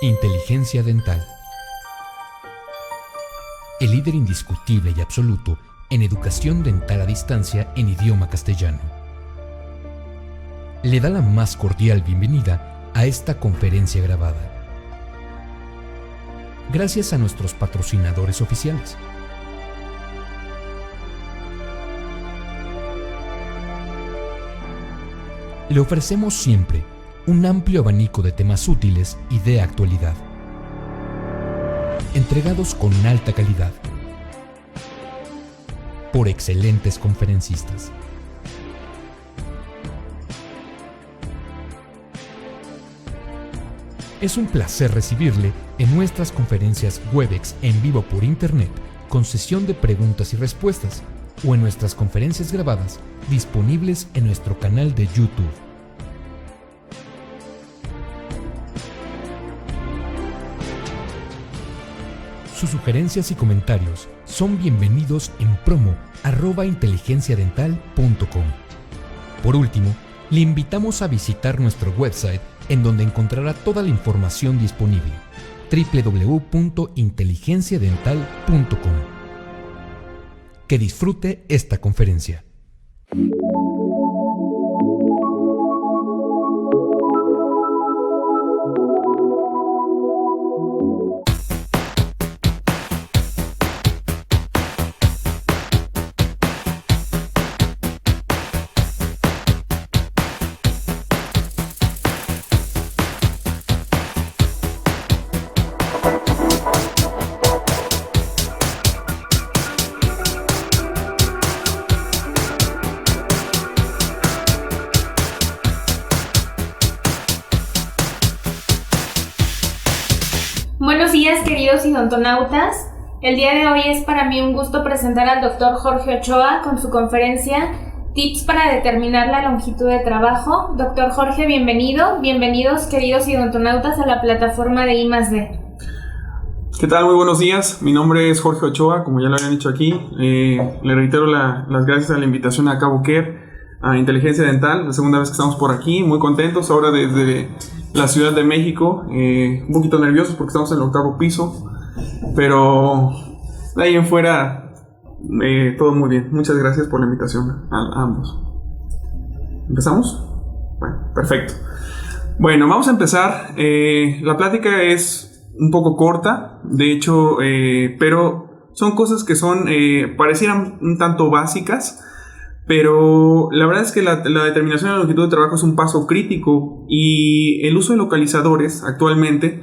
Inteligencia dental. El líder indiscutible y absoluto en educación dental a distancia en idioma castellano. Le da la más cordial bienvenida a esta conferencia grabada. Gracias a nuestros patrocinadores oficiales. Le ofrecemos siempre un amplio abanico de temas útiles y de actualidad, entregados con alta calidad, por excelentes conferencistas. Es un placer recibirle en nuestras conferencias Webex en vivo por Internet, con sesión de preguntas y respuestas, o en nuestras conferencias grabadas, disponibles en nuestro canal de YouTube. Sus sugerencias y comentarios son bienvenidos en promo@inteligenciadental.com. Por último, le invitamos a visitar nuestro website, en donde encontrará toda la información disponible: www.inteligenciadental.com. Que disfrute esta conferencia. Buenos días, queridos odontonautas. El día de hoy es para mí un gusto presentar al Dr. Jorge Ochoa con su conferencia Tips para determinar la longitud de trabajo. Dr. Jorge, bienvenido. Bienvenidos, queridos odontonautas, a la plataforma de I+D. ¿Qué tal? Muy buenos días. Mi nombre es Jorge Ochoa, como ya lo habían dicho aquí. Le reitero las gracias a la invitación a Cabo Care, a Inteligencia Dental. La segunda vez que estamos por aquí, muy contentos. Ahora desde la Ciudad de México, un poquito nerviosos porque estamos en el 8º piso, pero de ahí en fuera todo muy bien. Muchas gracias por la invitación a ambos. ¿Empezamos? Bueno, perfecto. Bueno, vamos a empezar. La plática es un poco corta, de hecho, pero son cosas que parecieran un tanto básicas, pero la verdad es que la determinación de la longitud de trabajo es un paso crítico, y el uso de localizadores actualmente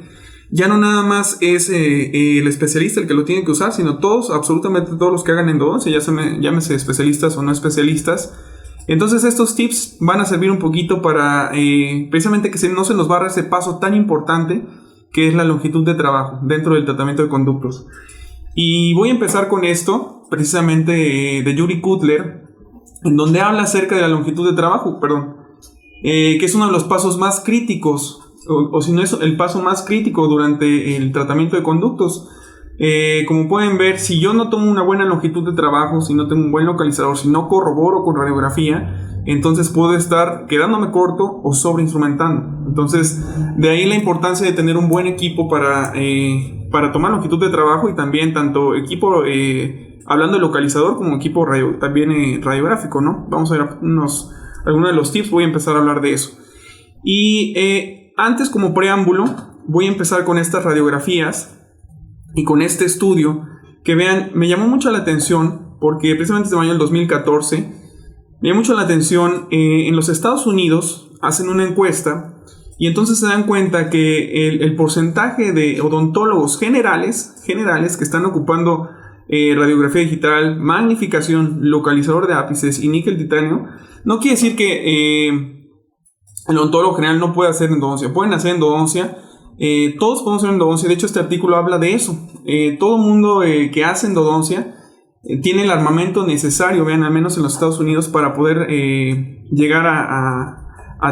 ya no nada más es el especialista el que lo tiene que usar, sino todos, absolutamente todos los que hagan endodoncia, llámese especialistas o no especialistas. Entonces estos tips van a servir un poquito para precisamente que no se nos barra ese paso tan importante que es la longitud de trabajo dentro del tratamiento de conductos. Y voy a empezar con esto, precisamente de Yuri Cutler, en donde habla acerca de la longitud de trabajo, que es uno de los pasos más críticos, o si no es el paso más crítico durante el tratamiento de conductos. Como pueden ver, si yo no tomo una buena longitud de trabajo, si no tengo un buen localizador, si no corroboro con radiografía, entonces puedo estar quedándome corto o sobreinstrumentando. Entonces, de ahí la importancia de tener un buen equipo para tomar longitud de trabajo, y también tanto equipo hablando de localizador como equipo también radiográfico, ¿no? Vamos a ver algunos de los tips. Voy a empezar a hablar de eso. Y antes, como preámbulo, voy a empezar con estas radiografías y con este estudio que vean, me llamó mucho la atención porque precisamente este año, el 2014, me llamó mucho la atención. En los Estados Unidos hacen una encuesta y entonces se dan cuenta que el porcentaje de odontólogos generales que están ocupando radiografía digital, magnificación, localizador de ápices y níquel titanio, no quiere decir que el odontólogo general no puede hacer endodoncia. Pueden hacer endodoncia, todos podemos hacer endodoncia. De hecho, este artículo habla de eso. Todo mundo que hace endodoncia tiene el armamento necesario, vean, al menos en los Estados Unidos, para poder llegar a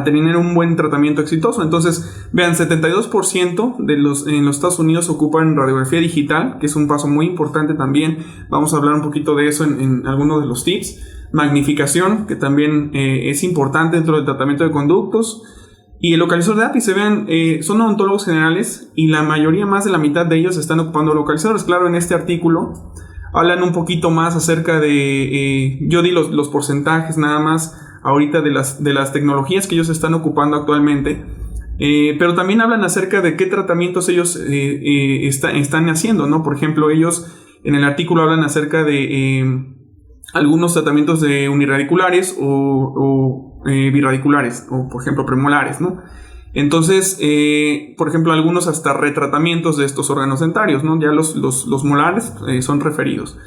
tener un buen tratamiento exitoso. Entonces, vean, 72% en los Estados Unidos ocupan radiografía digital, que es un paso muy importante también. Vamos a hablar un poquito de eso en algunos de los tips. Magnificación, que también es importante dentro del tratamiento de conductos. Y el localizador de ápice, vean, son odontólogos generales y la mayoría, más de la mitad de ellos, están ocupando localizadores. Claro, en este artículo hablan un poquito más acerca de, yo di los porcentajes nada más ahorita de las tecnologías que ellos están ocupando actualmente, pero también hablan acerca de qué tratamientos ellos están haciendo, ¿no? Por ejemplo, ellos en el artículo hablan acerca de algunos tratamientos de unirradiculares o birradiculares, o por ejemplo premolares, ¿no? Entonces, por ejemplo, algunos hasta retratamientos de estos órganos dentarios, ¿no? Ya los molares son referidos.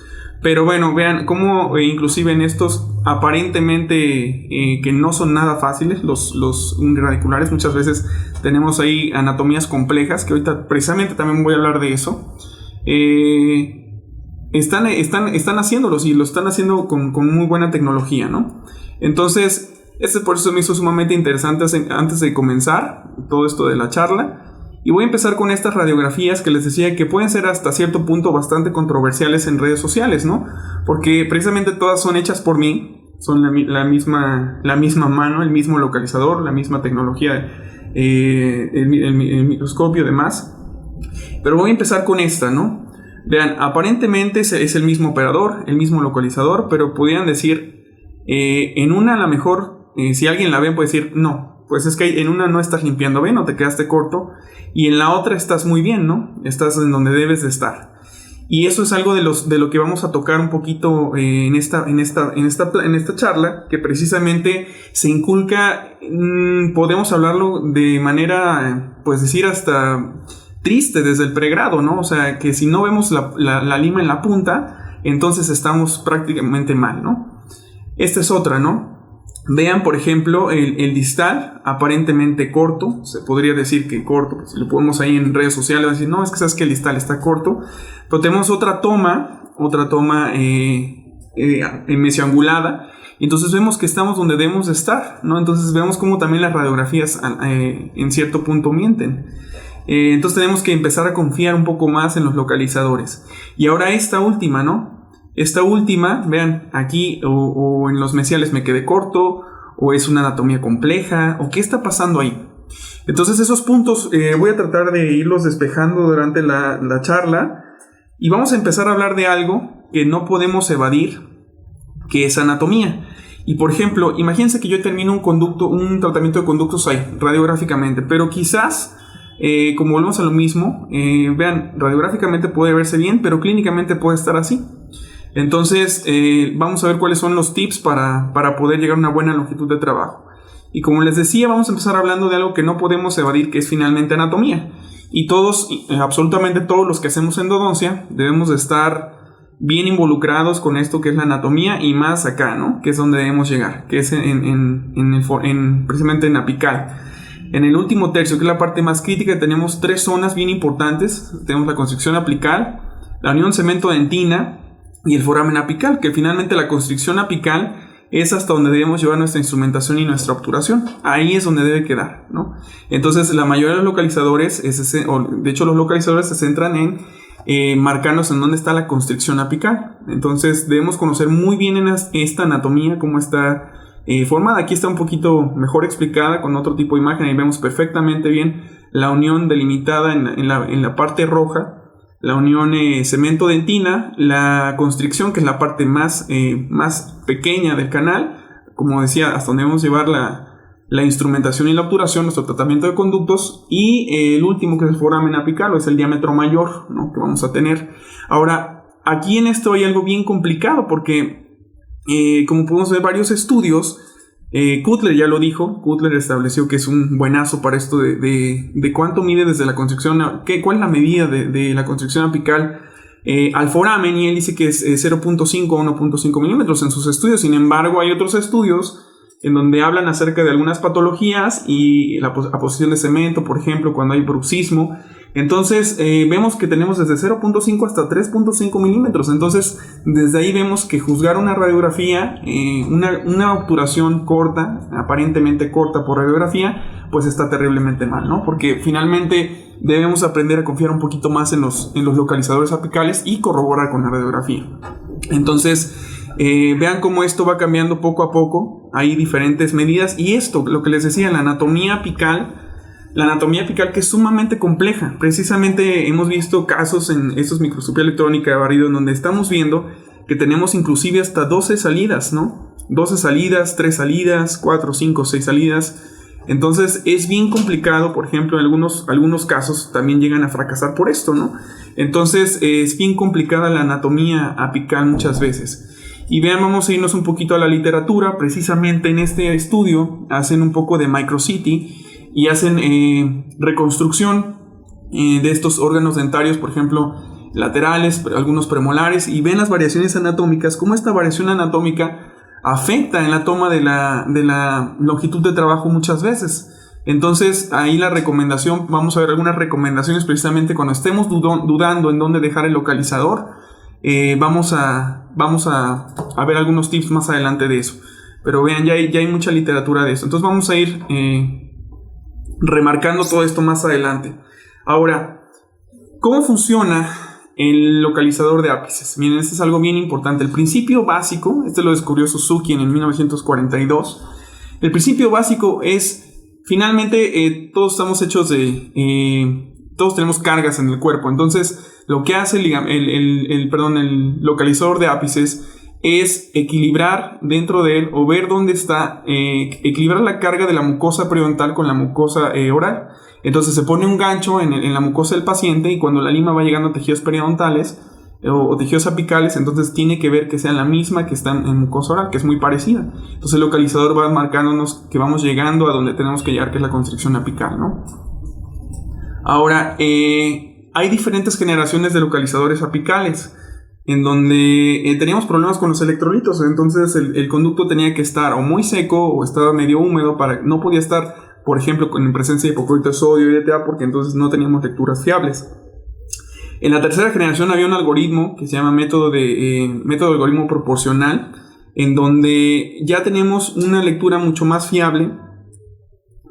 Pero bueno, vean cómo inclusive en estos aparentemente que no son nada fáciles, los unirradiculares, muchas veces tenemos ahí anatomías complejas, que ahorita precisamente también voy a hablar de eso. Están haciéndolos y lo están haciendo con muy buena tecnología, ¿no? Entonces, por eso me hizo sumamente interesante antes de comenzar todo esto de la charla. Y voy a empezar con estas radiografías que les decía que pueden ser hasta cierto punto bastante controversiales en redes sociales, ¿no? Porque precisamente todas son hechas por mí, son la misma mano, el mismo localizador, la misma tecnología, el microscopio y demás. Pero voy a empezar con esta, ¿no? Vean, aparentemente es el mismo operador, el mismo localizador, pero pudieran decir, en una a lo mejor, si alguien la ve puede decir, no, pues es que en una no estás limpiando bien o te quedaste corto, y en la otra estás muy bien, ¿no? Estás en donde debes de estar. Y eso es algo de lo que vamos a tocar un poquito en esta charla, que precisamente se inculca, podemos hablarlo de manera, pues decir hasta triste desde el pregrado, ¿no? O sea, que si no vemos la lima en la punta, entonces estamos prácticamente mal, ¿no? Esta es otra, ¿no? Vean, por ejemplo, el distal, aparentemente corto, se podría decir que corto, pues, si lo ponemos ahí en redes sociales, decir, no, es que sabes que el distal está corto, pero tenemos otra toma mesioangulada, y entonces vemos que estamos donde debemos de estar, ¿no? Entonces vemos cómo también las radiografías en cierto punto mienten. Entonces tenemos que empezar a confiar un poco más en los localizadores. Y ahora esta última, ¿no? Esta última, vean, aquí o en los mesiales me quedé corto, o es una anatomía compleja, o qué está pasando ahí. Entonces esos puntos voy a tratar de irlos despejando durante la charla, y vamos a empezar a hablar de algo que no podemos evadir, que es anatomía. Y por ejemplo, imagínense que yo termino un tratamiento de conductos ahí, radiográficamente, pero quizás, como volvemos a lo mismo, vean, radiográficamente puede verse bien, pero clínicamente puede estar así. Entonces, vamos a ver cuáles son los tips para poder llegar a una buena longitud de trabajo. Y como les decía, vamos a empezar hablando de algo que no podemos evadir, que es finalmente anatomía. Y todos, absolutamente todos los que hacemos endodoncia, debemos de estar bien involucrados con esto que es la anatomía, y más acá, ¿no? Que es donde debemos llegar, que es precisamente en apical. En el último tercio, que es la parte más crítica, tenemos tres zonas bien importantes. Tenemos la constricción apical, la unión cemento-dentina y el foramen apical, que finalmente la constricción apical es hasta donde debemos llevar nuestra instrumentación y nuestra obturación. Ahí es donde debe quedar, ¿no? Entonces la mayoría de los localizadores, de hecho los localizadores se centran en marcarnos en dónde está la constricción apical. Entonces debemos conocer muy bien esta anatomía, cómo está formada. Aquí está un poquito mejor explicada con otro tipo de imagen, y vemos perfectamente bien la unión delimitada en la parte roja, la unión cemento-dentina, la constricción, que es la parte más pequeña del canal, como decía, hasta donde debemos llevar la instrumentación y la obturación, nuestro tratamiento de conductos, y el último, que es el foramen apical, o es el diámetro mayor, ¿no?, que vamos a tener. Ahora, aquí en esto hay algo bien complicado, porque como podemos ver varios estudios, Cutler ya lo dijo. Cutler estableció que es un buenazo para esto de cuánto mide desde la constricción, cuál es la medida de la constricción apical al foramen, y él dice que es 0.5 a 1.5 milímetros en sus estudios. Sin embargo, hay otros estudios en donde hablan acerca de algunas patologías y la posición de cemento, por ejemplo, cuando hay bruxismo. Entonces vemos que tenemos desde 0.5 hasta 3.5 milímetros. Entonces desde ahí vemos que juzgar una radiografía, una obturación corta, aparentemente corta por radiografía, pues está terriblemente mal, ¿no? Porque finalmente debemos aprender a confiar un poquito más en los localizadores apicales y corroborar con la radiografía. Entonces Vean cómo esto va cambiando poco a poco. Hay diferentes medidas. Y esto, lo que les decía, la anatomía apical que es sumamente compleja. Precisamente hemos visto casos en estos microscopía electrónica de barrido en donde estamos viendo que tenemos inclusive hasta 12 salidas, ¿no? 12 salidas, 3 salidas, 4, 5, 6 salidas. Entonces es bien complicado, por ejemplo, en algunos casos también llegan a fracasar por esto, ¿no? Entonces es bien complicada la anatomía apical muchas veces. Y vean, vamos a irnos un poquito a la literatura. Precisamente en este estudio hacen un poco de micro-CT y hacen reconstrucción de estos órganos dentarios, por ejemplo, laterales, algunos premolares, y ven las variaciones anatómicas, cómo esta variación anatómica afecta en la toma de la longitud de trabajo muchas veces. Entonces ahí la recomendación, vamos a ver algunas recomendaciones precisamente cuando estemos dudando en dónde dejar el localizador. Vamos a ver algunos tips más adelante de eso, pero vean, ya hay mucha literatura de eso. Entonces vamos a ir remarcando todo esto más adelante. Ahora, ¿cómo funciona el localizador de ápices? Miren, este es algo bien importante. El principio básico, este lo descubrió Suzuki en 1942. El principio básico es, finalmente, todos estamos hechos todos tenemos cargas en el cuerpo. Entonces, lo que hace el localizador de ápices es equilibrar dentro de él, o ver dónde está, equilibrar la carga de la mucosa periodontal con la mucosa oral. Entonces se pone un gancho en la mucosa del paciente, y cuando la lima va llegando a tejidos periodontales o tejidos apicales, entonces tiene que ver que sea la misma que está en mucosa oral, que es muy parecida. Entonces el localizador va marcándonos que vamos llegando a donde tenemos que llegar, que es la constricción apical, ¿no? Ahora, hay diferentes generaciones de localizadores apicales, en donde teníamos problemas con los electrolitos. Entonces el conducto tenía que estar o muy seco o estaba medio húmedo, no podía estar, por ejemplo, en presencia de hipoclorito de sodio y ETA, porque entonces no teníamos lecturas fiables. En la tercera generación había un algoritmo que se llama método algoritmo proporcional, en donde ya tenemos una lectura mucho más fiable,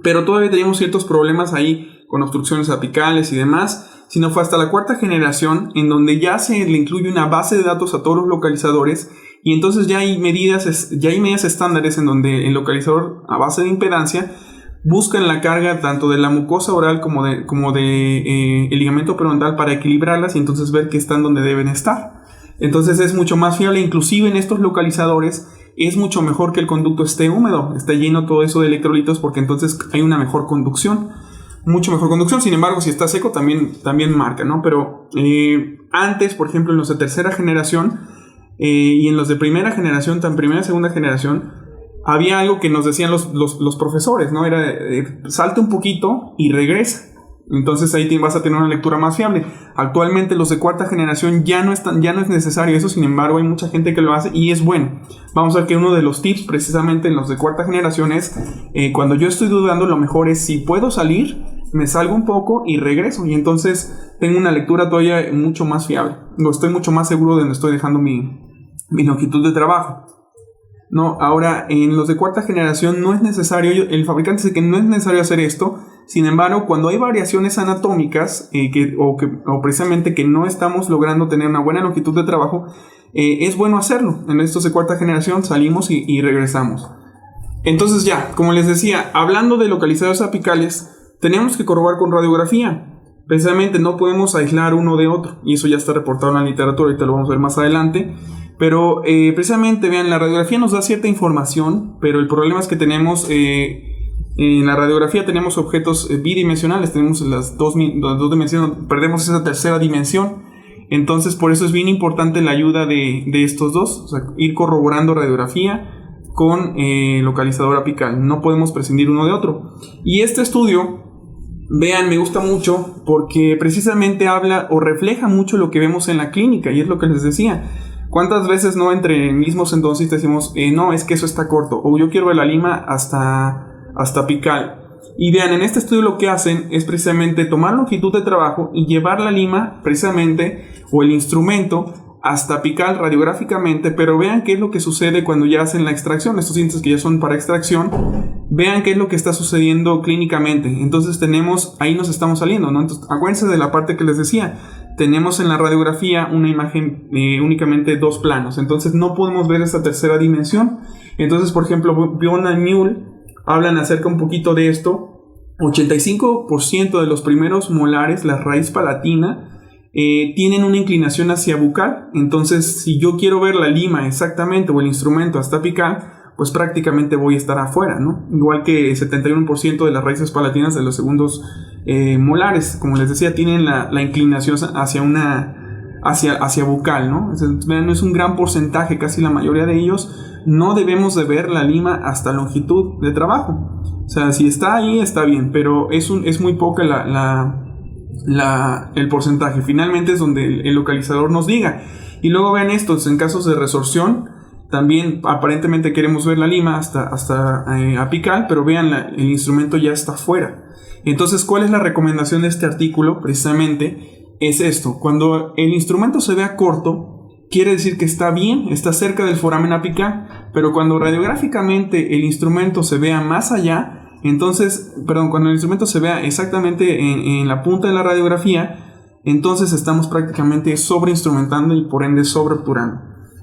pero todavía teníamos ciertos problemas ahí con obstrucciones apicales y demás. Sino fue hasta la cuarta generación en donde ya se le incluye una base de datos a todos los localizadores, y entonces ya hay medidas estándares en donde el localizador a base de impedancia buscan la carga tanto de la mucosa oral como de el ligamento periodontal para equilibrarlas y entonces ver que están donde deben estar. Entonces es mucho más fiable. Inclusive en estos localizadores es mucho mejor que el conducto esté húmedo, esté lleno todo eso de electrolitos, porque entonces hay una mejor conducción. Mucho mejor conducción. Sin embargo, si está seco también marca, ¿no? Pero antes, por ejemplo, en los de tercera generación y en los de primera generación, primera y segunda generación, había algo que nos decían los profesores, ¿no? Era salte un poquito y regresa. Entonces ahí vas a tener una lectura más fiable. Actualmente los de cuarta generación ya no es necesario eso. Sin embargo, hay mucha gente que lo hace y es bueno. Vamos a ver que uno de los tips precisamente en los de cuarta generación es cuando yo estoy dudando, lo mejor es, si puedo salir, me salgo un poco y regreso, y entonces tengo una lectura todavía mucho más fiable. Estoy mucho más seguro de donde estoy dejando mi longitud de trabajo. No, ahora en los de cuarta generación no es necesario, el fabricante dice que no es necesario hacer esto. Sin embargo, cuando hay variaciones anatómicas o precisamente que no estamos logrando tener una buena longitud de trabajo, es bueno hacerlo. En estos de cuarta generación salimos y regresamos. Entonces ya, como les decía, hablando de localizadores apicales, tenemos que corroborar con radiografía. Precisamente no podemos aislar uno de otro, y eso ya está reportado en la literatura, ahorita lo vamos a ver más adelante. Pero precisamente, vean, la radiografía nos da cierta información, pero el problema es que tenemos en la radiografía tenemos objetos bidimensionales, tenemos las dos dimensiones, perdemos esa tercera dimensión. Entonces por eso es bien importante la ayuda de estos dos, o sea, ir corroborando radiografía con localizador apical. No podemos prescindir uno de otro. Y este estudio, vean, me gusta mucho porque precisamente habla o refleja mucho lo que vemos en la clínica, y es lo que les decía. ¿Cuántas veces no entre mismos endodoncistas decimos, no, es que eso está corto, o yo quiero ver la lima hasta apical? Y vean, en este estudio lo que hacen es precisamente tomar longitud de trabajo y llevar la lima precisamente, o el instrumento, hasta apical radiográficamente. Pero vean qué es lo que sucede cuando ya hacen la extracción. Estos dientes que ya son para extracción, vean qué es lo que está sucediendo clínicamente. Entonces ahí nos estamos saliendo, ¿no? Entonces acuérdense de la parte que les decía. tenemos en la radiografía una imagen únicamente 2 planos, entonces no podemos ver esa tercera dimensión. Entonces, por ejemplo, Biona y Mule hablan acerca un poquito de esto. 85% de los primeros molares, la raíz palatina, tienen una inclinación hacia bucal. Entonces, si yo quiero ver la lima exactamente o el instrumento hasta apical, pues prácticamente voy a estar afuera, ¿no? Igual que 71% de las raíces palatinas de los segundos molares, como les decía, tienen la inclinación hacia bucal, ¿no? No es un gran porcentaje, casi la mayoría de ellos. No debemos de ver la lima hasta longitud de trabajo. O sea, si está ahí, está bien, pero es muy poca el porcentaje. Finalmente es donde el localizador nos diga. Y luego vean estos, en casos de resorción, también aparentemente queremos ver la lima hasta apical, pero vean, el instrumento ya está fuera. Entonces, ¿cuál es la recomendación de este artículo? Precisamente es esto: cuando el instrumento se vea corto, quiere decir que está bien, está cerca del foramen apical, pero cuando radiográficamente el instrumento se vea más allá, cuando el instrumento se vea exactamente en la punta de la radiografía, entonces estamos prácticamente sobreinstrumentando y por ende sobreobturando.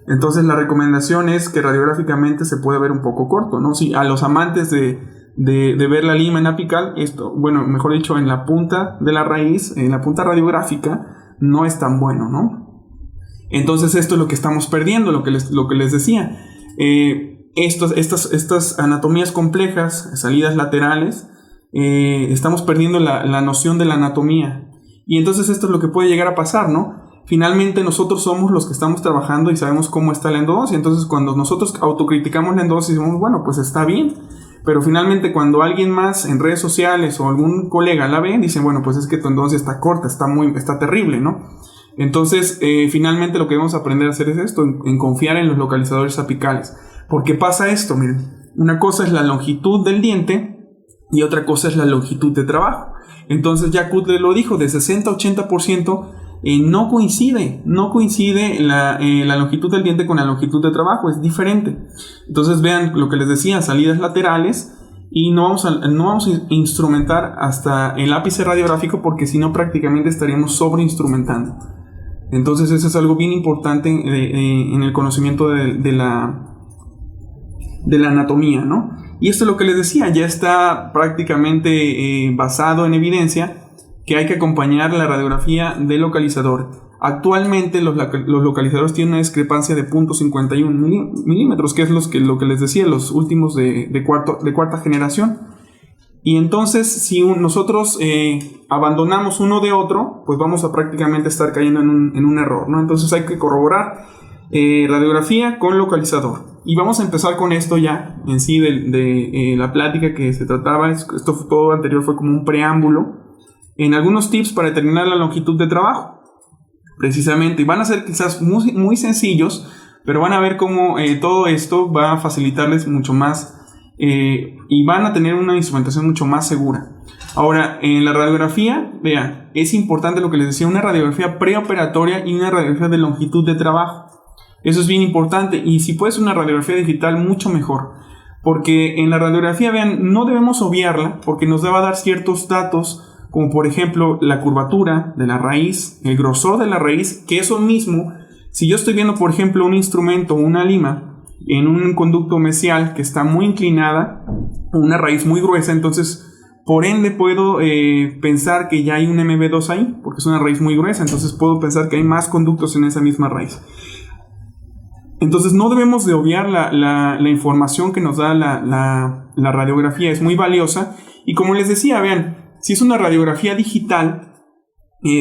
Entonces la recomendación es que radiográficamente se puede ver un poco corto, ¿no? Si a los amantes de ver la lima en apical, mejor dicho, en la punta de la raíz, en la punta radiográfica, no es tan bueno, ¿no? Entonces esto es lo que estamos perdiendo, lo que les decía. Estas anatomías complejas, salidas laterales, estamos perdiendo la noción de la anatomía. Y entonces esto es lo que puede llegar a pasar, ¿no? Finalmente nosotros somos los que estamos trabajando y sabemos cómo está la endodosia. Entonces cuando nosotros autocriticamos la endodosia, decimos, bueno, pues está bien. Pero finalmente cuando alguien más en redes sociales o algún colega la ve, dice, bueno, pues es que tu endodosia está corta, está terrible, ¿no? Entonces, finalmente lo que debemos aprender a hacer es esto, en confiar en los localizadores apicales. Porque pasa esto, miren, una cosa es la longitud del diente y otra cosa es la longitud de trabajo. Entonces, ya Kutle lo dijo, de 60 a 80% no coincide la longitud del diente con la longitud de trabajo, es diferente. Entonces, vean lo que les decía, salidas laterales, y no vamos a instrumentar hasta el ápice radiográfico, porque si no prácticamente estaríamos sobreinstrumentando. Entonces eso es algo bien importante en el conocimiento de la anatomía, ¿no? Y esto es lo que les decía, ya está prácticamente basado en evidencia que hay que acompañar la radiografía del localizador. Actualmente los localizadores tienen una discrepancia de 0.51 milímetros, que es lo que les decía, los últimos de cuarta generación. Y entonces, si nosotros abandonamos uno de otro, pues vamos a prácticamente estar cayendo en un error, ¿no? Entonces hay que corroborar radiografía con localizador. Y vamos a empezar con esto ya, en sí, de la plática que se trataba. Esto todo anterior fue como un preámbulo en algunos tips para determinar la longitud de trabajo. Precisamente, y van a ser quizás muy, muy sencillos, pero van a ver cómo todo esto va a facilitarles mucho más y van a tener una instrumentación mucho más segura. Ahora, en la radiografía, vean, es importante lo que les decía, una radiografía preoperatoria y una radiografía de longitud de trabajo. Eso es bien importante, y si puedes una radiografía digital, mucho mejor, porque en la radiografía, vean, no debemos obviarla, porque nos va a dar ciertos datos, como por ejemplo la curvatura de la raíz, el grosor de la raíz, que eso mismo, si yo estoy viendo por ejemplo un instrumento, una lima, en un conducto mesial que está muy inclinada, una raíz muy gruesa, entonces por ende puedo pensar que ya hay un MB2 ahí, porque es una raíz muy gruesa, entonces puedo pensar que hay más conductos en esa misma raíz. Entonces no debemos de obviar la información que nos da la radiografía, es muy valiosa, y como les decía, vean, si es una radiografía digital,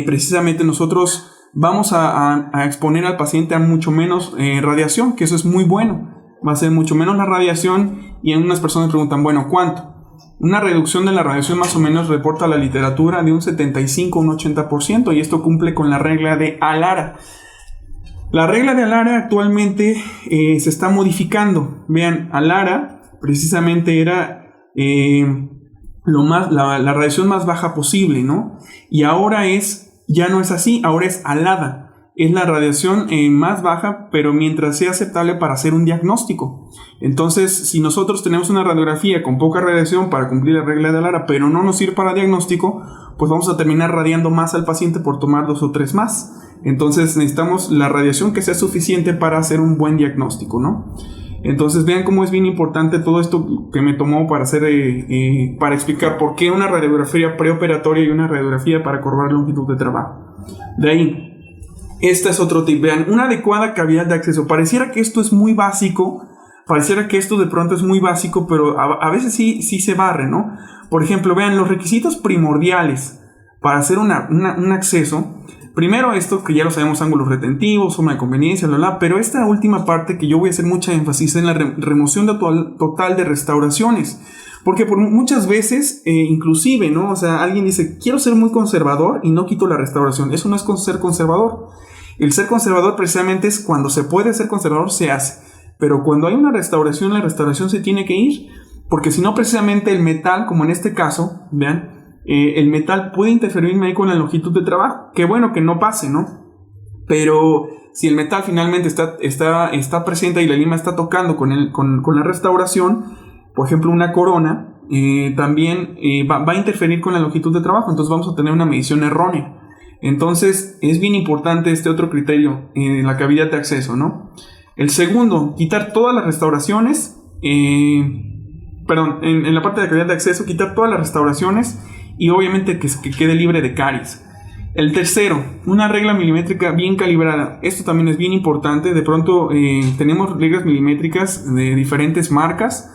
precisamente nosotros vamos a exponer al paciente a mucho menos radiación, que eso es muy bueno. Va a ser mucho menos la radiación, y algunas personas preguntan, bueno, ¿cuánto? Una reducción de la radiación más o menos reporta la literatura de un 75 a un 80%, y esto cumple con la regla de Alara. La regla de Alara actualmente se está modificando. Vean, Alara precisamente era la radiación más baja posible, ¿no? Y ahora ya no es así, ahora es alada. es la radiación más baja, pero mientras sea aceptable para hacer un diagnóstico. Entonces, si nosotros tenemos una radiografía con poca radiación para cumplir la regla de Lara, pero no nos sirve para diagnóstico, pues vamos a terminar radiando más al paciente por tomar 2 o 3 más. Entonces necesitamos la radiación que sea suficiente para hacer un buen diagnóstico, ¿no? Entonces vean cómo es bien importante todo esto que me tomó para hacer, para explicar por qué una radiografía preoperatoria y una radiografía para corroborar longitud de trabajo. De ahí, este es otro tip. Vean, una adecuada cavidad de acceso. Pareciera que esto es muy básico, pareciera que esto de pronto es muy básico, pero a veces sí se barre, ¿no? Por ejemplo, vean, los requisitos primordiales para hacer un acceso. Primero esto que ya lo sabemos, ángulos retentivos, suma de conveniencia, pero esta última parte que yo voy a hacer mucha énfasis en la remoción total de restauraciones. Porque por muchas veces, inclusive, ¿no? O sea, alguien dice, quiero ser muy conservador y no quito la restauración. Eso no es ser conservador. El ser conservador precisamente es cuando se puede ser conservador, se hace. Pero cuando hay una restauración, la restauración se tiene que ir. Porque si no, precisamente el metal, como en este caso, vean, el metal puede interferirme ahí con la longitud de trabajo. Qué bueno que no pase, ¿no? Pero si el metal finalmente está presente y la lima está tocando con la restauración, por ejemplo una corona, también va a interferir con la longitud de trabajo. Entonces vamos a tener una medición errónea. Entonces es bien importante este otro criterio en la cavidad de acceso, ¿no? El segundo, quitar todas las restauraciones, en la parte de la cavidad de acceso, quitar todas las restauraciones y obviamente que quede libre de caries. El tercero, una regla milimétrica bien calibrada. Esto también es bien importante. De pronto tenemos reglas milimétricas de diferentes marcas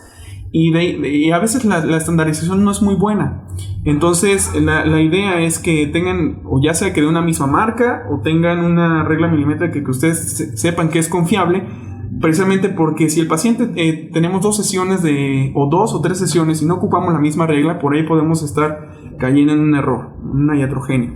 y a veces la estandarización no es muy buena. Entonces la idea es que tengan, o ya sea que de una misma marca, o tengan una regla milimétrica que ustedes sepan que es confiable, precisamente porque si el paciente tenemos 2 sesiones o 2 o 3 sesiones y no ocupamos la misma regla, por ahí podemos estar cayendo en un error, una iatrogenia.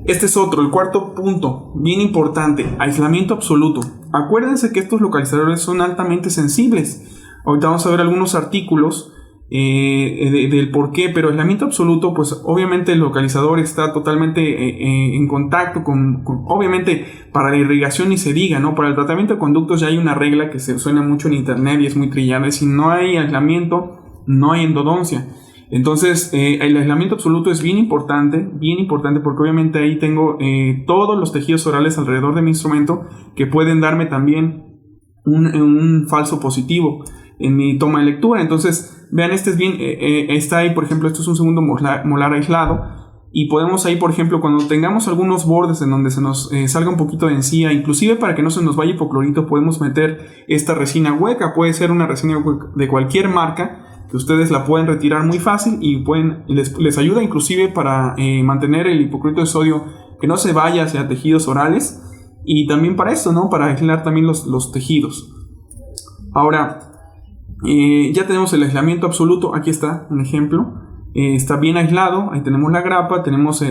Este es otro, el cuarto punto, bien importante, aislamiento absoluto. Acuérdense que estos localizadores son altamente sensibles. Ahorita vamos a ver algunos artículos del por qué, pero aislamiento absoluto, pues obviamente el localizador está totalmente en contacto con, obviamente para la irrigación ni se diga, ¿no? Para el tratamiento de conductos ya hay una regla que se suena mucho en internet y es muy trillada: si no hay aislamiento, no hay endodoncia. Entonces el aislamiento absoluto es bien importante porque obviamente ahí tengo todos los tejidos orales alrededor de mi instrumento que pueden darme también un falso positivo en mi toma de lectura. Entonces vean, este es bien, está ahí, por ejemplo, esto es un segundo molar aislado, y podemos ahí, por ejemplo, cuando tengamos algunos bordes en donde se nos salga un poquito de encía, inclusive para que no se nos vaya hipoclorito, podemos meter esta resina hueca. Puede ser una resina hueca de cualquier marca, que ustedes la pueden retirar muy fácil y les ayuda inclusive para mantener el hipoclorito de sodio que no se vaya hacia tejidos orales, y también para esto, ¿no? Para aislar también los tejidos. Ahora, ya tenemos el aislamiento absoluto. Aquí está un ejemplo, está bien aislado. Ahí tenemos la grapa, tenemos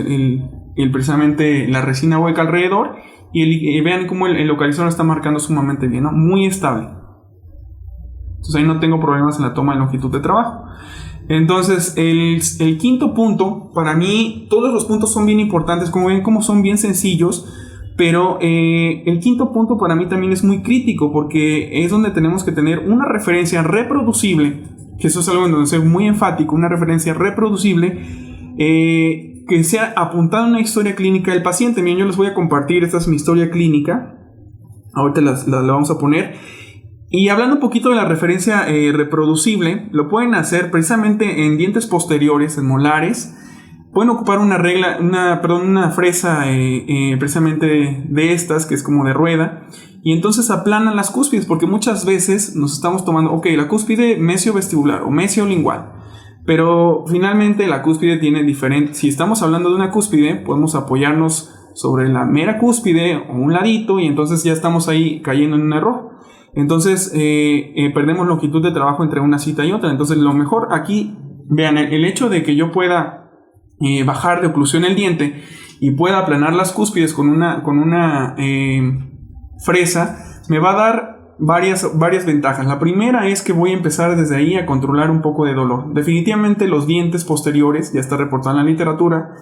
precisamente la resina hueca alrededor, y vean cómo el localizador está marcando sumamente bien, ¿no? Muy estable. Entonces ahí no tengo problemas en la toma de longitud de trabajo. Entonces el quinto punto, para mí todos los puntos son bien importantes, como ven, como son bien sencillos. Pero el quinto punto para mí también es muy crítico, porque es donde tenemos que tener una referencia reproducible, que eso es algo en donde soy muy enfático, una referencia reproducible que sea apuntada a una historia clínica del paciente. Miren, yo les voy a compartir, esta es mi historia clínica, ahorita la vamos a poner. Y hablando un poquito de la referencia reproducible, lo pueden hacer precisamente en dientes posteriores, en molares. Pueden ocupar una fresa precisamente de estas, que es como de rueda, y entonces aplanan las cúspides, porque muchas veces nos estamos tomando, la cúspide mesiovestibular o mesiolingual, pero finalmente la cúspide tiene diferente. Si estamos hablando de una cúspide, podemos apoyarnos sobre la mera cúspide o un ladito, y entonces ya estamos ahí cayendo en un error. Entonces perdemos longitud de trabajo entre una cita y otra. Entonces lo mejor aquí, vean, el hecho de que yo pueda bajar de oclusión el diente y pueda aplanar las cúspides con una fresa, me va a dar varias ventajas. La primera es que voy a empezar desde ahí a controlar un poco de dolor. Definitivamente los dientes posteriores, ya está reportado en la literatura,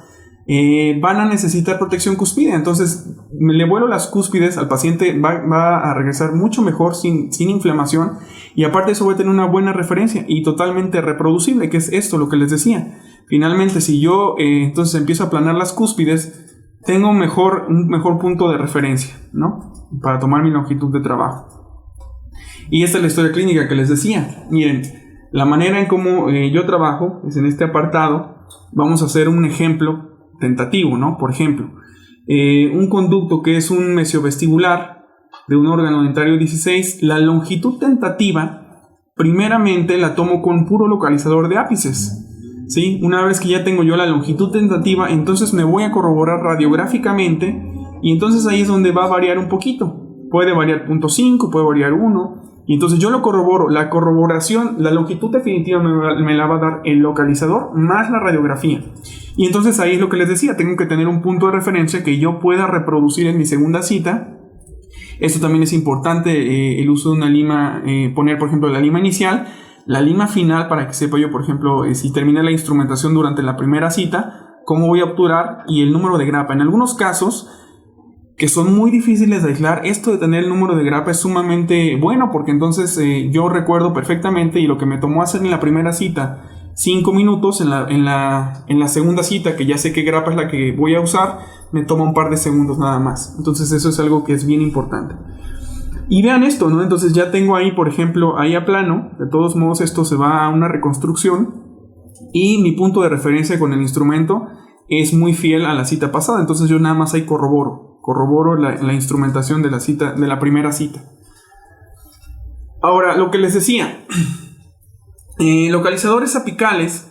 van a necesitar protección cúspide. Entonces le vuelo las cúspides al paciente, va a regresar mucho mejor sin inflamación, y aparte de eso voy a tener una buena referencia y totalmente reproducible, que es esto lo que les decía. Finalmente, si yo entonces empiezo a aplanar las cúspides, tengo un mejor punto de referencia, ¿no?, para tomar mi longitud de trabajo. Y esta es la historia clínica que les decía. Miren, la manera en cómo yo trabajo es en este apartado. Vamos a hacer un ejemplo tentativo, ¿no? Por ejemplo, un conducto que es un mesiovestibular de un órgano dentario 16, la longitud tentativa, primeramente la tomo con puro localizador de ápices, ¿sí? Una vez que ya tengo yo la longitud tentativa, entonces me voy a corroborar radiográficamente, y entonces ahí es donde va a variar un poquito. Puede variar 0.5, puede variar 1, y entonces yo lo corroboro. La corroboración, la longitud definitiva me la va a dar el localizador más la radiografía. Y entonces ahí es lo que les decía, tengo que tener un punto de referencia que yo pueda reproducir en mi segunda cita. Esto también es importante, el uso de una lima, poner por ejemplo la lima inicial, la lima final, para que sepa yo, por ejemplo, si terminé la instrumentación durante la primera cita, cómo voy a obturar, y el número de grapa. En algunos casos que son muy difíciles de aislar, esto de tener el número de grapa es sumamente bueno, porque entonces yo recuerdo perfectamente, y lo que me tomó hacer en la primera cita 5 minutos, en la segunda cita, que ya sé qué grapa es la que voy a usar, me toma un par de segundos nada más. Entonces eso es algo que es bien importante. Y vean esto, ¿no? Entonces ya tengo ahí, por ejemplo, ahí a plano. De todos modos, esto se va a una reconstrucción, y mi punto de referencia con el instrumento es muy fiel a la cita pasada. Entonces yo nada más ahí corroboro la instrumentación de la cita, de la primera cita. Ahora, lo que les decía, localizadores apicales,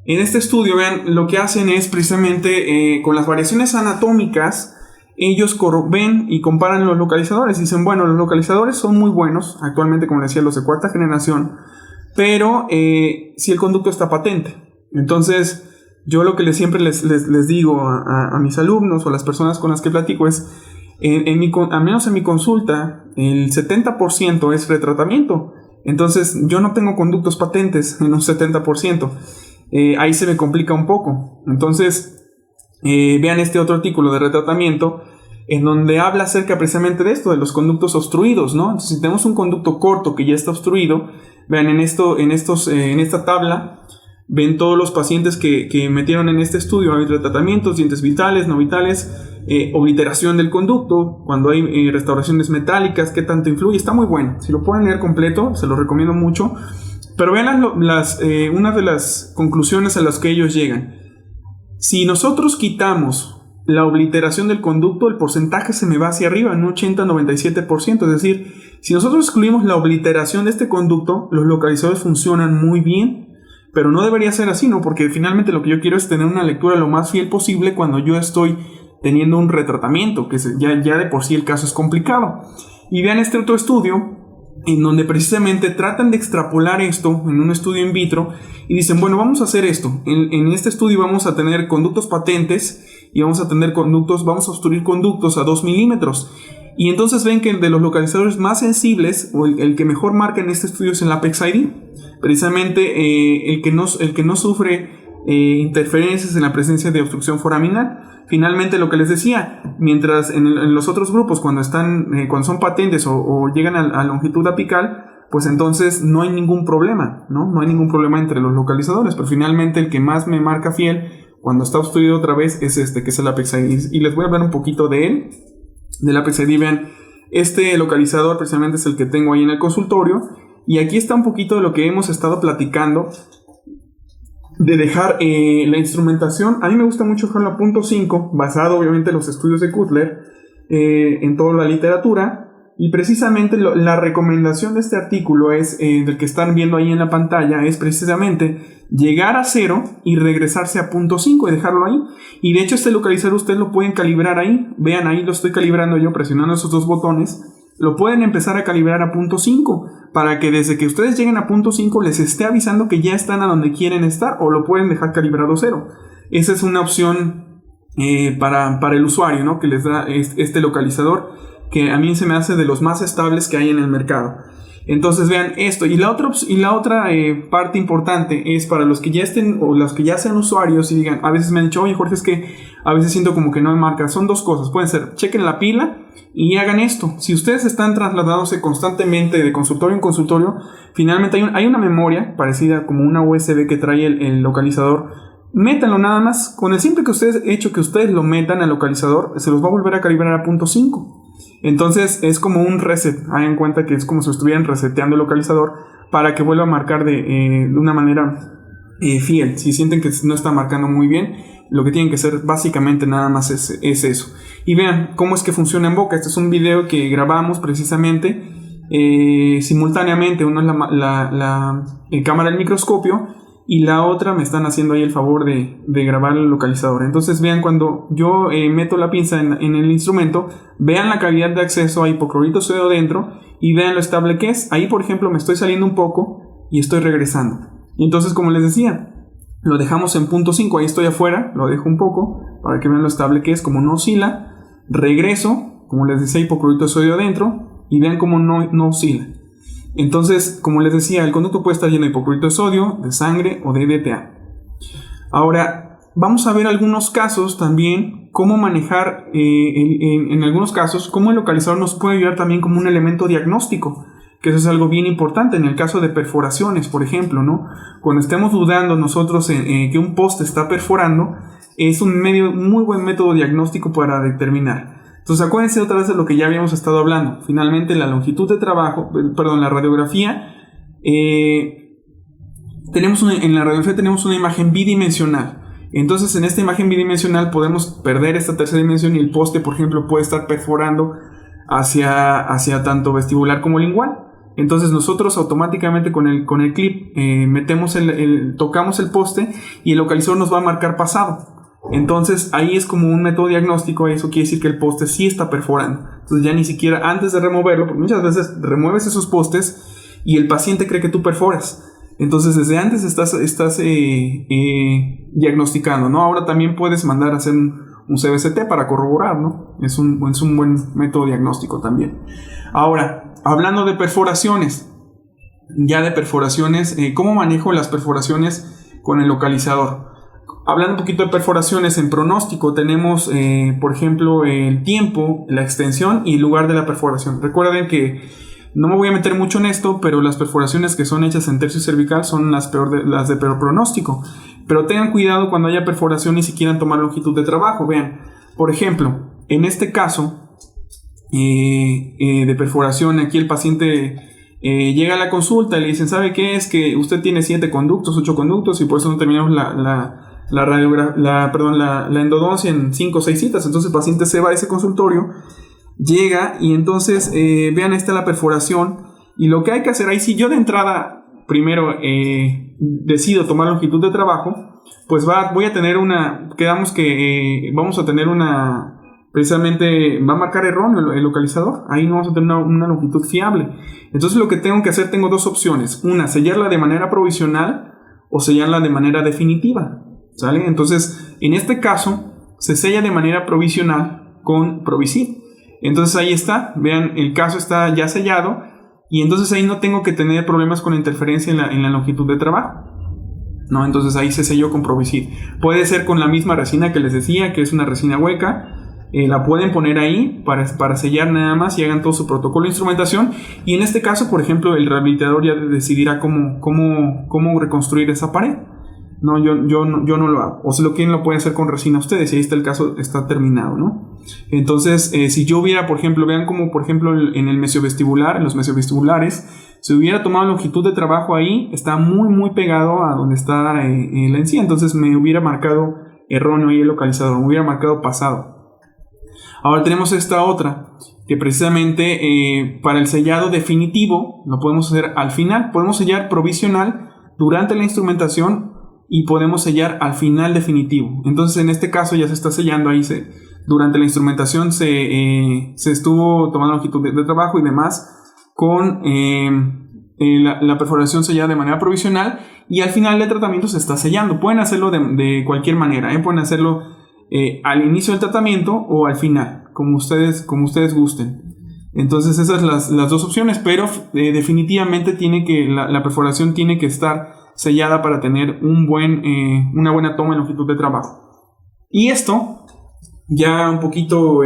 en este estudio, vean, lo que hacen es precisamente con las variaciones anatómicas, ellos ven y comparan los localizadores. Dicen, bueno, los localizadores son muy buenos actualmente, como les decía, los de cuarta generación, pero si el conducto está patente. Entonces yo lo que siempre les digo a mis alumnos o a las personas con las que platico es, al menos en mi consulta, el 70% es retratamiento. Entonces yo no tengo conductos patentes en un 70%. Ahí se me complica un poco. Entonces vean este otro artículo de retratamiento, en donde habla acerca precisamente de esto, de los conductos obstruidos, ¿no? Entonces, si tenemos un conducto corto que ya está obstruido, vean en esta tabla, ven todos los pacientes que metieron en este estudio. Hay retratamientos, dientes vitales, no vitales, obliteración del conducto, cuando hay restauraciones metálicas, qué tanto influye. Está muy bueno. Si lo pueden leer completo, se lo recomiendo mucho. Pero vean una de las conclusiones a las que ellos llegan. Si nosotros quitamos la obliteración del conducto, el porcentaje se me va hacia arriba, en un 80-97%. Es decir, si nosotros excluimos la obliteración de este conducto, los localizadores funcionan muy bien. Pero no debería ser así, ¿no? Porque finalmente lo que yo quiero es tener una lectura lo más fiel posible cuando yo estoy teniendo un retratamiento, que ya de por sí el caso es complicado. Y vean este otro estudio, en donde precisamente tratan de extrapolar esto en un estudio in vitro, y dicen, bueno, vamos a hacer esto. En este estudio vamos a tener conductos patentes, y vamos a obstruir conductos a 2 milímetros. Y entonces ven que de los localizadores más sensibles, o el que mejor marca en este estudio, es el Apex ID. Precisamente el que no sufre interferencias en la presencia de obstrucción foraminal. Finalmente, lo que les decía, mientras en los otros grupos, cuando son patentes o llegan a longitud apical, pues entonces no hay ningún problema, ¿no? No hay ningún problema entre los localizadores. Pero finalmente el que más me marca fiel cuando está obstruido otra vez es que es el Apex ID. Y les voy a hablar un poquito de él, del Apex ID. Vean, este localizador precisamente es el que tengo ahí en el consultorio. Y aquí está un poquito de lo que hemos estado platicando, de dejar la instrumentación. A mí me gusta mucho dejarlo a 0.5, basado obviamente en los estudios de Cutler, en toda la literatura. Y precisamente la recomendación de este artículo del que están viendo ahí en la pantalla, es precisamente llegar a 0 y regresarse a 0.5 y dejarlo ahí. Y de hecho este localizador ustedes lo pueden calibrar ahí. Vean, ahí lo estoy calibrando yo presionando esos dos botones. Lo pueden empezar a calibrar a 0.5 para que desde que ustedes lleguen a 0.5 les esté avisando que ya están a donde quieren estar, o lo pueden dejar calibrado 0. Esa es una opción para el usuario, ¿no? Que les da este localizador, que a mí se me hace de los más estables que hay en el mercado. Entonces vean esto. Y la otra parte importante es para los que ya estén o los que ya sean usuarios y digan, a veces me han dicho, oye Jorge, es que a veces siento como que no me marca. Son dos cosas, pueden ser, chequen la pila y hagan esto. Si ustedes están trasladándose constantemente de consultorio en consultorio, finalmente hay una memoria parecida como una USB que trae el localizador. Métanlo nada más, con el simple hecho que ustedes lo metan al localizador, se los va a volver a calibrar a 0.5. Entonces es como un reset. Hagan en cuenta que es como si estuvieran reseteando el localizador para que vuelva a marcar de una manera fiel. Si sienten que no está marcando muy bien, lo que tienen que hacer básicamente nada más es eso. Y vean cómo es que funciona en boca. Este es un video que grabamos precisamente simultáneamente. Uno es la cámara del microscopio y la otra me están haciendo ahí el favor de grabar el localizador. Entonces vean, cuando yo meto la pinza en el instrumento, vean la cavidad de acceso a hipoclorito de sodio dentro y vean lo estable que es. Ahí por ejemplo me estoy saliendo un poco y estoy regresando. Y entonces, como les decía, lo dejamos en 0.5, ahí estoy afuera, lo dejo un poco para que vean lo estable que es, como no oscila. Regreso, como les decía, hipoclorito de sodio dentro y vean cómo no oscila. Entonces, como les decía, el conducto puede estar lleno de hipoclorito de sodio, de sangre o de EDTA. Ahora, vamos a ver algunos casos también, cómo manejar, en algunos casos, cómo el localizador nos puede ayudar también como un elemento diagnóstico, que eso es algo bien importante en el caso de perforaciones, por ejemplo, ¿no? Cuando estemos dudando nosotros que un poste está perforando, es un muy buen método diagnóstico para determinar. Entonces acuérdense otra vez de lo que ya habíamos estado hablando. Finalmente la longitud de trabajo, la radiografía, en la radiografía tenemos una imagen bidimensional. Entonces en esta imagen bidimensional podemos perder esta tercera dimensión y el poste, por ejemplo, puede estar perforando hacia tanto vestibular como lingual. Entonces nosotros automáticamente con el clip tocamos el poste y el localizador nos va a marcar pasado. Entonces ahí es como un método diagnóstico. Eso quiere decir que el poste sí está perforando. Entonces ya ni siquiera antes de removerlo, porque muchas veces remueves esos postes y el paciente cree que tú perforas. Entonces desde antes estás diagnosticando, ¿no? Ahora también puedes mandar a hacer un CBCT para corroborar, ¿no? Es un buen método diagnóstico también. Ahora, hablando de perforaciones, ¿cómo manejo las perforaciones con el localizador? Hablando un poquito de perforaciones en pronóstico, tenemos, por ejemplo, el tiempo, la extensión y el lugar de la perforación. Recuerden que no me voy a meter mucho en esto, pero las perforaciones que son hechas en tercio cervical son las de peor pronóstico. Pero tengan cuidado cuando haya perforaciones y quieran tomar longitud de trabajo. Vean, por ejemplo, en este caso de perforación, aquí el paciente llega a la consulta y le dicen, ¿sabe qué? Es que usted tiene 7 conductos, 8 conductos y por eso no terminamos la endodoncia en 5 o 6 citas. Entonces el paciente se va a ese consultorio, llega y entonces vean, esta la perforación y lo que hay que hacer ahí, si yo de entrada primero decido tomar longitud de trabajo, pues vamos a tener precisamente va a marcar erróneo el localizador. Ahí no vamos a tener una longitud fiable. Entonces lo que tengo que hacer, tengo dos opciones: una, sellarla de manera provisional o sellarla de manera definitiva, ¿sale? Entonces en este caso se sella de manera provisional con Provisid. Entonces ahí está, vean, el caso está ya sellado y entonces ahí no tengo que tener problemas con la interferencia en la longitud de trabajo, ¿no? Entonces ahí se selló con Provisid. Puede ser con la misma resina que les decía, que es una resina hueca. La pueden poner ahí para sellar nada más y hagan todo su protocolo de instrumentación. Y en este caso, por ejemplo, el rehabilitador ya decidirá cómo reconstruir esa pared. No, yo no lo hago. O si lo quieren, lo pueden hacer con resina ustedes. Y ahí está el caso, está terminado, ¿no? Entonces, si yo hubiera, por ejemplo, vean como, por ejemplo, en el mesiovestibular, en los mesiovestibulares, si hubiera tomado longitud de trabajo ahí, está muy, muy pegado a donde está la encía. Entonces me hubiera marcado erróneo ahí el localizador, me hubiera marcado pasado. Ahora tenemos esta otra, que precisamente para el sellado definitivo lo podemos hacer al final. Podemos sellar provisional durante la instrumentación y podemos sellar al final definitivo. Entonces en este caso ya se está sellando ahí, durante la instrumentación se estuvo tomando longitud de trabajo y demás con la perforación sellada de manera provisional, y al final del tratamiento se está sellando. Pueden hacerlo de cualquier manera, pueden hacerlo al inicio del tratamiento o al final, como ustedes gusten. Entonces esas las dos opciones, pero definitivamente la perforación tiene que estar sellada para tener una buena toma de longitud de trabajo. Y esto, ya un poquito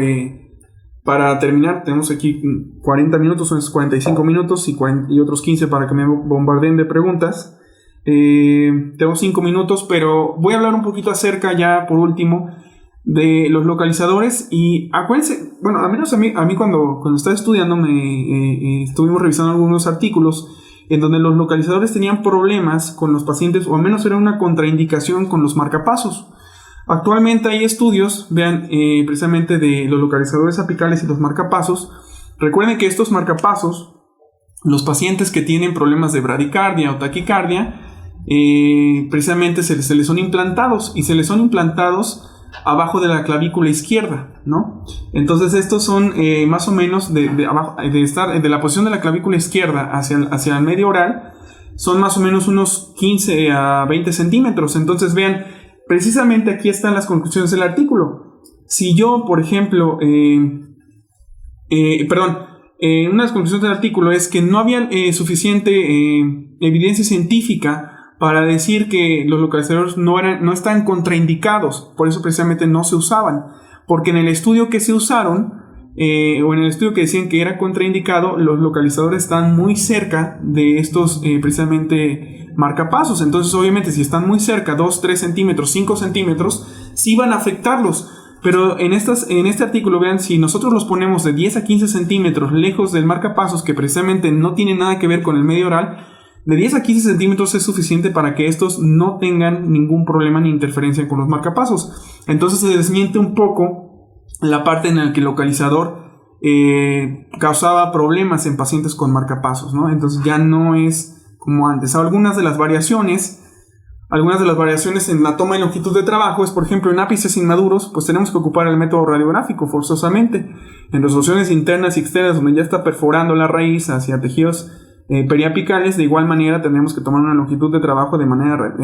para terminar, tenemos aquí 40 minutos, son 45 minutos y otros 15 para que me bombardeen de preguntas. Tenemos 5 minutos, pero voy a hablar un poquito acerca ya por último de los localizadores. Y acuérdense, bueno, al menos a mí cuando estaba estudiando estuvimos revisando algunos artículos en donde los localizadores tenían problemas con los pacientes, o al menos era una contraindicación con los marcapasos. Actualmente hay estudios, vean, precisamente de los localizadores apicales y los marcapasos. Recuerden que estos marcapasos, los pacientes que tienen problemas de bradicardia o taquicardia, precisamente se les son implantados, y se les son implantados abajo de la clavícula izquierda, ¿no? Entonces estos son más o menos de la posición de la clavícula izquierda hacia el medio oral, son más o menos unos 15 a 20 centímetros. Entonces vean, precisamente aquí están las conclusiones del artículo. Si yo, por ejemplo, una de las conclusiones del artículo es que no había suficiente evidencia científica para decir que los localizadores no están contraindicados, por eso precisamente no se usaban, porque en el estudio que se usaron, o en el estudio que decían que era contraindicado, los localizadores están muy cerca de estos precisamente marcapasos. Entonces obviamente si están muy cerca, 2, 3 centímetros, 5 centímetros, sí van a afectarlos. Pero en este artículo, vean, si nosotros los ponemos de 10 a 15 centímetros lejos del marcapasos, que precisamente no tiene nada que ver con el medio oral, de 10 a 15 centímetros es suficiente para que estos no tengan ningún problema ni interferencia con los marcapasos. Entonces se desmiente un poco la parte en la que el localizador causaba problemas en pacientes con marcapasos, ¿no? Entonces ya no es como antes. Algunas de las variaciones en la toma de longitud de trabajo es, por ejemplo, en ápices inmaduros, pues tenemos que ocupar el método radiográfico forzosamente. En resoluciones internas y externas, donde ya está perforando la raíz hacia tejidos periapicales, de igual manera tenemos que tomar una longitud de trabajo de manera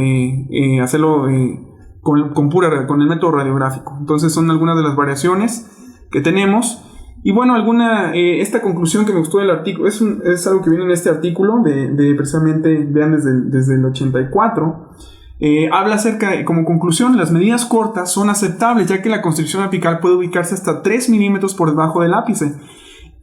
hacerlo con el método radiográfico. Entonces son algunas de las variaciones que tenemos. Y bueno, esta conclusión que me gustó del artículo es algo que viene en este artículo de precisamente, vean, desde el 84. Habla acerca, como conclusión, las medidas cortas son aceptables, ya que la constricción apical puede ubicarse hasta 3 milímetros por debajo del ápice.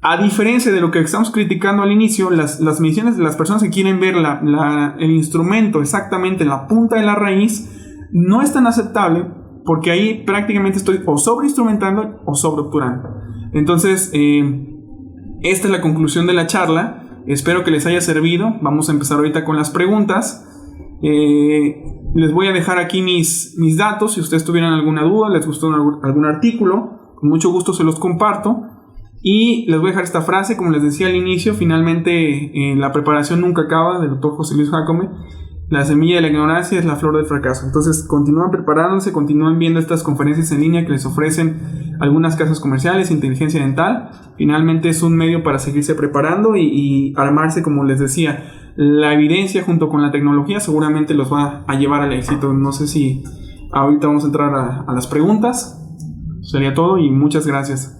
A diferencia de lo que estamos criticando al inicio, las mediciones de las personas que quieren ver el instrumento exactamente en la punta de la raíz no es tan aceptable, porque ahí prácticamente estoy o sobreinstrumentando o sobreobturando. Entonces, esta es la conclusión de la charla. Espero que les haya servido. Vamos a empezar ahorita con las preguntas. Les voy a dejar aquí mis datos. Si ustedes tuvieran alguna duda, les gustó algún artículo, con mucho gusto se los comparto. Y les voy a dejar esta frase, como les decía al inicio, finalmente la preparación nunca acaba, del doctor José Luis Jácome. La semilla de la ignorancia es la flor del fracaso. Entonces continúan preparándose, continúan viendo estas conferencias en línea que les ofrecen algunas casas comerciales, Inteligencia Dental. Finalmente es un medio para seguirse preparando y armarse, como les decía. La evidencia junto con la tecnología seguramente los va a llevar al éxito. No sé si ahorita vamos a entrar a las preguntas. Sería todo y muchas gracias.